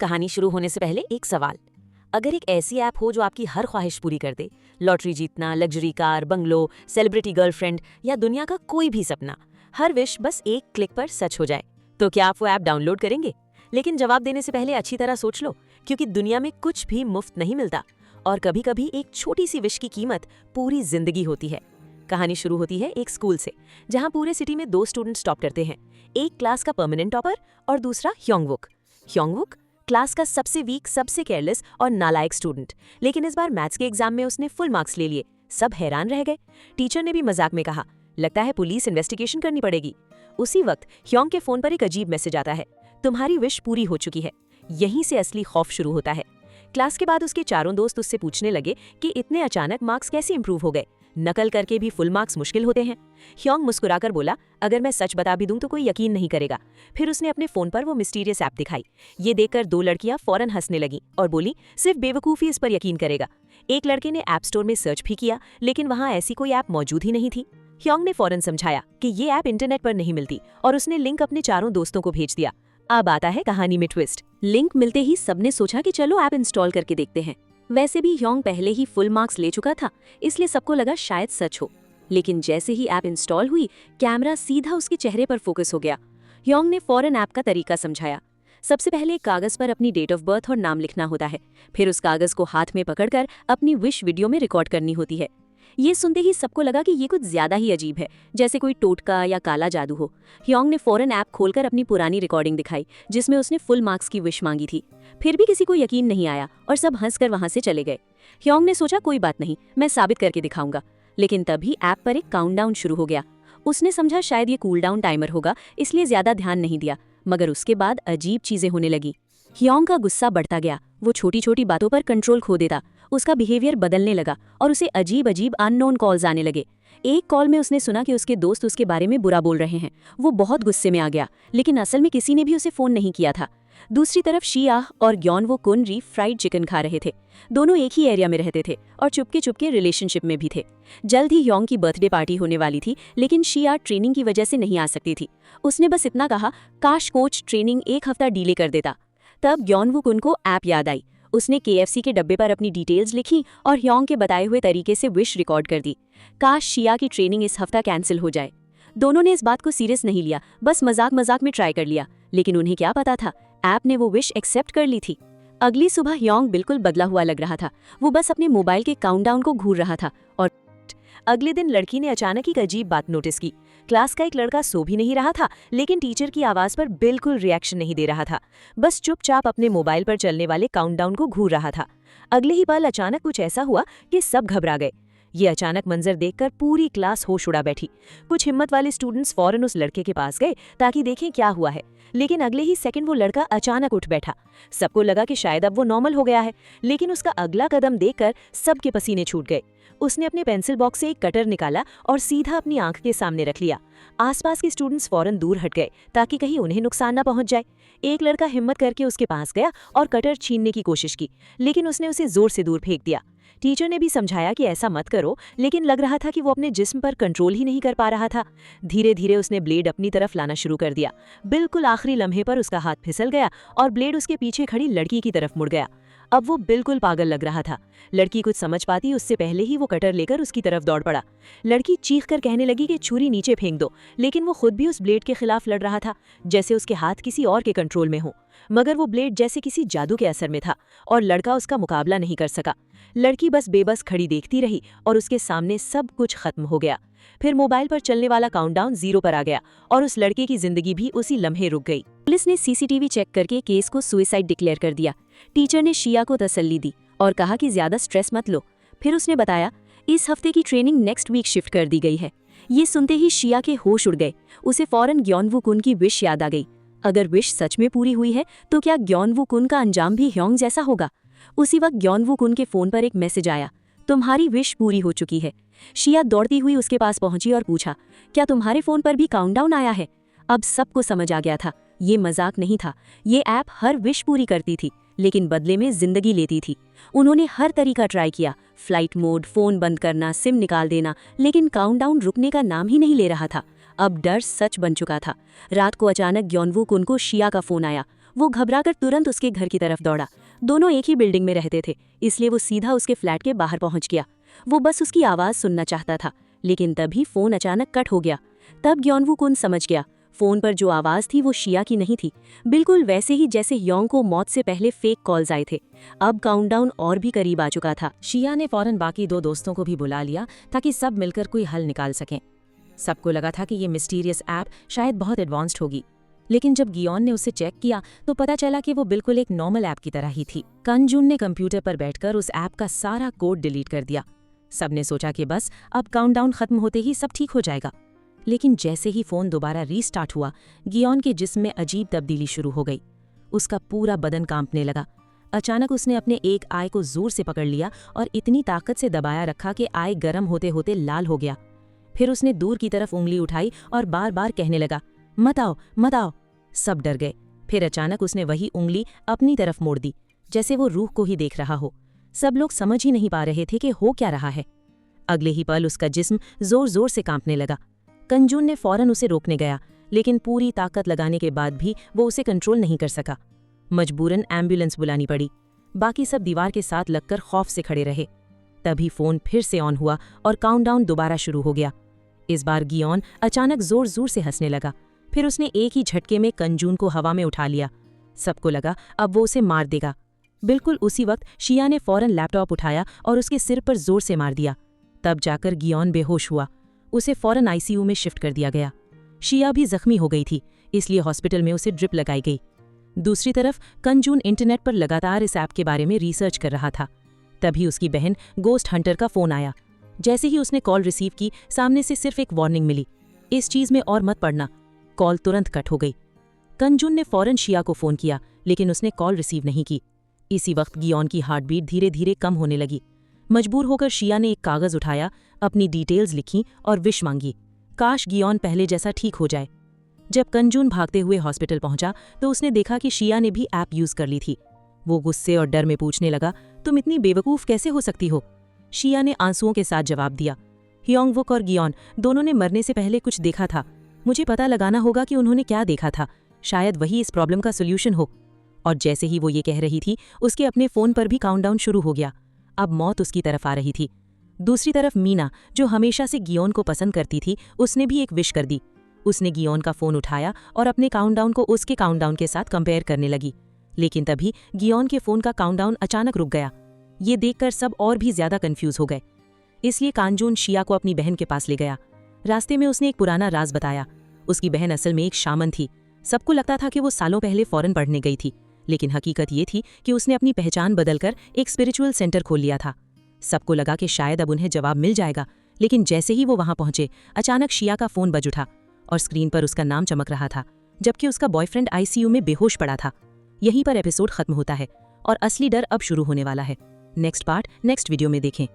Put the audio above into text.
कहानी शुरू होने से पहले एक सवाल। अगर एक ऐसी ऐप हो जो आपकी हर ख्वाहिश पूरी कर दे, लॉटरी जीतना, luxury car, bungalow, celebrity girlfriend या दुनिया का कोई भी सपना, हर विश बस एक क्लिक पर सच हो जाए, तो क्या आप वो ऐप डाउनलोड करेंगे? लेकिन जवाब देने से पहले अच्छी तरह सोच लो, क्योंकि दुनिया में कुछ भी मुफ्त नहीं मिलता और कभी कभी एक छोटी सी विश की कीमत पूरी जिंदगी होती है। कहानी शुरू होती है एक स्कूल से, जहां पूरे सिटी में दो स्टूडेंट्स टॉप करते हैं। एक क्लास का परमानेंट टॉपर और दूसरा ह्योंगवुक। ह्योंगवुक क्लास का सबसे वीक, सबसे केयरलेस और नालायक स्टूडेंट, लेकिन इस बार मैथ्स के एग्जाम में उसने फुल मार्क्स ले लिए। सब हैरान रह गए। टीचर ने भी मजाक में कहा, लगता है पुलिस इन्वेस्टिगेशन करनी पड़ेगी। उसी वक्त ह्योंग के फोन पर एक अजीब मैसेज आता है, तुम्हारी विश पूरी हो चुकी है। यहीं से असली खौफ शुरू होता है। क्लास के बाद उसके चारों दोस्त उससे पूछने लगे कि इतने अचानक मार्क्स कैसे इंप्रूव हो गए, नकल करके भी फुल मार्क्स मुश्किल होते हैं। ह्योंग मुस्कुराकर बोला, अगर मैं सच बता भी दूं तो कोई यकीन नहीं करेगा। फिर उसने अपने फोन पर वो मिस्टीरियस ऐप दिखाई। ये देखकर दो लड़कियां फौरन हंसने लगी और बोली, सिर्फ बेवकूफी इस पर यकीन करेगा। एक लड़के ने ऐप स्टोर में सर्च भी किया, लेकिन वहां ऐसी कोई ऐप मौजूद ही नहीं थी। ह्योंग ने फौरन समझाया कि ये ऐप इंटरनेट पर नहीं मिलती और उसने लिंक अपने चारों दोस्तों को भेज दिया। अब आता है कहानी में ट्विस्ट। लिंक मिलते ही सबने सोचा कि चलो ऐप इंस्टॉल करके देखते हैं। वैसे भी ह्योंग पहले ही फुल मार्क्स ले चुका था, इसलिए सबको लगा शायद सच हो। लेकिन जैसे ही ऐप इंस्टॉल हुई, कैमरा सीधा उसके चेहरे पर फोकस हो गया। ह्योंग ने फौरन ऐप का तरीका समझाया। सबसे पहले कागज पर अपनी डेट ऑफ बर्थ और नाम लिखना होता है। फिर उस कागज को हाथ में पकड़कर अपनी विश वीडियो में रिकॉर्ड करनी होती है। ये सुनते ही सबको लगा कि ये कुछ ज्यादा ही अजीब है, जैसे कोई टोटका या काला जादू हो। ह्योंग ने फौरन ऐप खोलकर अपनी पुरानी रिकॉर्डिंग दिखाई, जिसमें उसने फुल मार्क्स की विश मांगी थी। फिर भी किसी को यकीन नहीं आया और सब हंसकर वहां से चले गए। ह्योंग ने सोचा, कोई बात नहीं, मैं साबित करके दिखाऊंगा। लेकिन तभी ऐप पर एक काउंटडाउन शुरू हो गया। उसने समझा शायद ये कूल डाउन टाइमर होगा, इसलिए ज्यादा ध्यान नहीं दिया। मगर उसके बाद अजीब चीजें होने लगी। ह्योंग का गुस्सा बढ़ता गया। वो छोटी छोटी बातों पर कंट्रोल खो देता। उसका बिहेवियर बदलने लगा और उसे अजीब अजीब अननोन कॉल्स आने लगे। एक कॉल में उसने सुना कि उसके दोस्त उसके बारे में बुरा बोल रहे हैं। वो बहुत गुस्से में आ गया, लेकिन असल में किसी ने भी उसे फोन नहीं किया था। दूसरी तरफ शिया और ग्योनवो कुनरी फ्राइड चिकन खा रहे थे। दोनों एक ही एरिया में रहते थे और चुपके चुपके रिलेशनशिप में भी थे। जल्द ही ह्योंग की बर्थडे पार्टी होने वाली थी, लेकिन शिया ट्रेनिंग की वजह से नहीं आ सकती थी। उसने बस इतना कहा, काश कोच ट्रेनिंग एक हफ्ता डिले कर देता। तब ग्योनवो कुन को ऐप याद आई। उसने KFC के डब्बे पर अपनी डिटेल्स लिखी और ह्योंग के बताए हुए तरीके से विश रिकॉर्ड कर दी। काश शिया की ट्रेनिंग इस हफ्ता कैंसिल हो जाए। दोनों ने इस बात को सीरियस नहीं लिया, बस मजाक मजाक में ट्राई कर लिया। लेकिन उन्हें क्या पता था, ऐप ने वो विश एक्सेप्ट कर ली थी। अगली सुबह ह्योंग बिल्कुल बदला हुआ लग रहा था। वो बस अपने मोबाइल के काउंटडाउन को घूर रहा था। और अगले दिन लड़की ने अचानक एक अजीब बात नोटिस की। क्लास का एक लड़का सो भी नहीं रहा था, लेकिन टीचर की आवाज पर बिल्कुल रिएक्शन नहीं दे रहा था। बस चुपचाप अपने मोबाइल पर चलने वाले काउंटडाउन को घूर रहा था। अगले ही पल अचानक कुछ ऐसा हुआ कि सब घबरा गए। ये अचानक मंजर देखकर पूरी क्लास होश उड़ा बैठी। कुछ हिम्मत वाले स्टूडेंट्स फौरन उस लड़के के पास गए ताकि देखें क्या हुआ है, लेकिन अगले ही सेकंड वो लड़का अचानक उठ बैठा। सबको लगा कि शायद अब वो नॉर्मल हो गया है, लेकिन उसका अगला कदम देखकर सबके पसीने छूट गए। उसने अपने पेंसिल बॉक्स से एक कटर निकाला और सीधा अपनी आंख के सामने रख लिया। आसपास के स्टूडेंट्स फौरन दूर हट गए ताकि कहीं उन्हें नुकसान न पहुंच जाए। एक लड़का हिम्मत करके उसके पास गया और कटर छीनने की कोशिश की, लेकिन उसने उसे जोर से दूर फेंक दिया। टीचर ने भी समझाया कि ऐसा मत करो, लेकिन लग रहा था कि वो अपने जिस्म पर कंट्रोल ही नहीं कर पा रहा था। धीरे धीरे उसने ब्लेड अपनी तरफ लाना शुरू कर दिया। बिल्कुल आखिरी लम्हे पर उसका हाथ फिसल गया और ब्लेड उसके पीछे खड़ी लड़की की तरफ मुड़ गया। अब वो बिल्कुल पागल लग रहा था। लड़की कुछ समझ पाती उससे पहले ही वो कटर लेकर उसकी तरफ दौड़ पड़ा। लड़की चीख कर कहने लगी कि छुरी नीचे फेंक दो, लेकिन वो खुद भी उस ब्लेड के खिलाफ लड़ रहा था, जैसे उसके हाथ किसी और के कंट्रोल में हो। मगर वो ब्लेड जैसे किसी जादू के असर में था और लड़का उसका मुकाबला नहीं कर सका। लड़की बस बेबस खड़ी देखती रही और उसके सामने सब कुछ खत्म हो गया। फिर मोबाइल पर चलने वाला काउंटडाउन 0 पर आ गया और उस लड़के की जिंदगी भी उसी लम्हे रुक गई। पुलिस ने CCTV चेक करके केस को सुसाइड डिक्लेयर कर दिया। टीचर ने शिया को तसल्ली दी और कहा कि ज्यादा स्ट्रेस मत लो। फिर उसने बताया, इस हफ्ते की ट्रेनिंग नेक्स्ट वीक शिफ्ट कर दी गई है। ये सुनते ही शिया के होश उड़ गए। उसे फौरन ग्योनवो कुन की विश याद आ गई। अगर विश सच में पूरी हुई है तो क्या ग्योनवो कुन का अंजाम भी ह्योंग जैसा होगा? उसी वक्त ग्योनवो कुन के फोन पर एक मैसेज आया, तुम्हारी विश पूरी हो चुकी है। शिया दौड़ती हुई उसके पास पहुंची और पूछा, क्या तुम्हारे फोन पर भी काउंटडाउन आया है? अब सबको समझ आ गया था, ये मजाक नहीं था। ये ऐप हर विश पूरी करती थी, लेकिन बदले में जिंदगी लेती थी। उन्होंने हर तरीका ट्राई किया, फ्लाइट मोड, फोन बंद करना, सिम निकाल देना, लेकिन काउंटडाउन रुकने का नाम ही नहीं ले रहा था। अब डर सच बन चुका था। रात को अचानक ग्योनवो कुन को शिया का फोन आया। वो घबराकर तुरंत उसके घर की तरफ दौड़ा। दोनों एक ही बिल्डिंग में रहते थे, इसलिए वो सीधा उसके फ्लैट के बाहर पहुंच गया। वो बस उसकी आवाज़ सुनना चाहता था, लेकिन तभी फ़ोन अचानक कट हो गया। तब ग्योनवू कुन समझ गया, फ़ोन पर जो आवाज़ थी वो शिया की नहीं थी, बिल्कुल वैसे ही जैसे योंग को मौत से पहले फेक कॉल्स आए थे। अब काउंटडाउन और भी करीब आ चुका था। शिया ने फौरन बाकी 2 दोस्तों को भी बुला लिया ताकि सब मिलकर कोई हल निकाल सकें। सबको लगा था कि ये मिस्टीरियस ऐप शायद बहुत एडवांस्ड होगी, लेकिन जब गियोन ने उसे चेक किया तो पता चला कि वो बिल्कुल एक नॉर्मल ऐप की तरह ही थी। कंजून ने कंप्यूटर पर बैठकर उस ऐप का सारा कोड डिलीट कर दिया। सबने सोचा कि बस अब काउंटडाउन खत्म होते ही सब ठीक हो जाएगा, लेकिन जैसे ही फोन दोबारा रीस्टार्ट हुआ, गियोन के जिस्म में अजीब तब्दीली शुरू हो गई। उसका पूरा बदन कांपने लगा। अचानक उसने अपने एक आई को जोर से पकड़ लिया और इतनी ताकत से दबाया रखा कि आई गर्म होते होते लाल हो गया। फिर उसने दूर की तरफ उंगली उठाई और बार बार कहने लगा, मत आओ मत आओ। सब डर गए। फिर अचानक उसने वही उंगली अपनी तरफ मोड़ दी, जैसे वो रूह को ही देख रहा हो। सब लोग समझ ही नहीं पा रहे थे कि हो क्या रहा है। अगले ही पल उसका जिस्म जोर जोर से कांपने लगा। कंजून ने फौरन उसे रोकने गया, लेकिन पूरी ताकत लगाने के बाद भी वो उसे कंट्रोल नहीं कर सका। मजबूरन एम्बुलेंस बुलानी पड़ी। बाकी सब दीवार के साथ लगकर खौफ से खड़े रहे। तभी फोन फिर से ऑन हुआ और काउंटडाउन दोबारा शुरू हो गया। इस बार गियोन अचानक जोर जोर से हंसने लगा। फिर उसने एक ही झटके में कंजून को हवा में उठा लिया। सबको लगा अब वो उसे मार देगा। बिल्कुल उसी वक्त शिया ने फौरन लैपटॉप उठाया और उसके सिर पर जोर से मार दिया। तब जाकर गियोन बेहोश हुआ। उसे फौरन आईसीयू में शिफ्ट कर दिया गया। शिया भी जख्मी हो गई थी, इसलिए हॉस्पिटल में उसे ड्रिप लगाई गई। दूसरी तरफ कंजून इंटरनेट पर लगातार इस ऐप के बारे में रिसर्च कर रहा था। तभी उसकी बहन गोस्ट हंटर का फोन आया। जैसे ही उसने कॉल रिसीव की, सामने से सिर्फ एक वार्निंग मिली, इस चीज में और मत पड़ना। कॉल तुरंत कट हो गई। कंजून ने फौरन शिया को फोन किया, लेकिन उसने कॉल रिसीव नहीं की। इसी वक्त गियोन की हार्ट बीट धीरे धीरे कम होने लगी। मजबूर होकर शिया ने एक कागज उठाया, अपनी डिटेल्स लिखी और विश मांगी। काश गियोन पहले जैसा ठीक हो जाए। जब कंजून भागते हुए हॉस्पिटल पहुंचा तो उसने देखा कि शिया ने भी ऐप यूज कर ली थी। वो गुस्से और डर में पूछने लगा, तुम इतनी बेवकूफ कैसे हो सकती हो? शिया ने आंसुओं के साथ जवाब दिया, ह्योंगवुक और गियोन दोनों ने मरने से पहले कुछ देखा था। मुझे पता लगाना होगा कि उन्होंने क्या देखा था। शायद वही इस प्रॉब्लम का सोल्यूशन हो। और जैसे ही वो ये कह रही थी, उसके अपने फोन पर भी काउंटडाउन शुरू हो गया। अब मौत उसकी तरफ आ रही थी। दूसरी तरफ मीना, जो हमेशा से गियोन को पसंद करती थी, उसने भी एक विश कर दी। उसने गियोन का फोन उठाया और अपने काउंटडाउन को उसके काउंटडाउन के साथ कंपेयर करने लगी। लेकिन तभी गियोन के फोन का काउंटडाउन अचानक रुक गया। ये देखकर सब और भी ज्यादा कंफ्यूज हो गए। इसलिए कांजून शिया को अपनी बहन के पास ले गया। रास्ते में उसने एक पुराना राज बताया। उसकी बहन असल में एक शामन थी। सबको लगता था कि वो सालों पहले फॉरेन पढ़ने गई थी, लेकिन हकीकत ये थी कि उसने अपनी पहचान बदलकर एक स्पिरिचुअल सेंटर खोल लिया था। सबको लगा कि शायद अब उन्हें जवाब मिल जाएगा, लेकिन जैसे ही वो वहां पहुंचे, अचानक शिया का फोन बज उठा और स्क्रीन पर उसका नाम चमक रहा था, जबकि उसका बॉयफ्रेंड आईसीयू में बेहोश पड़ा था। यहीं पर एपिसोड खत्म होता है और असली डर अब शुरू होने वाला है। नेक्स्ट पार्ट नेक्स्ट वीडियो में देखें।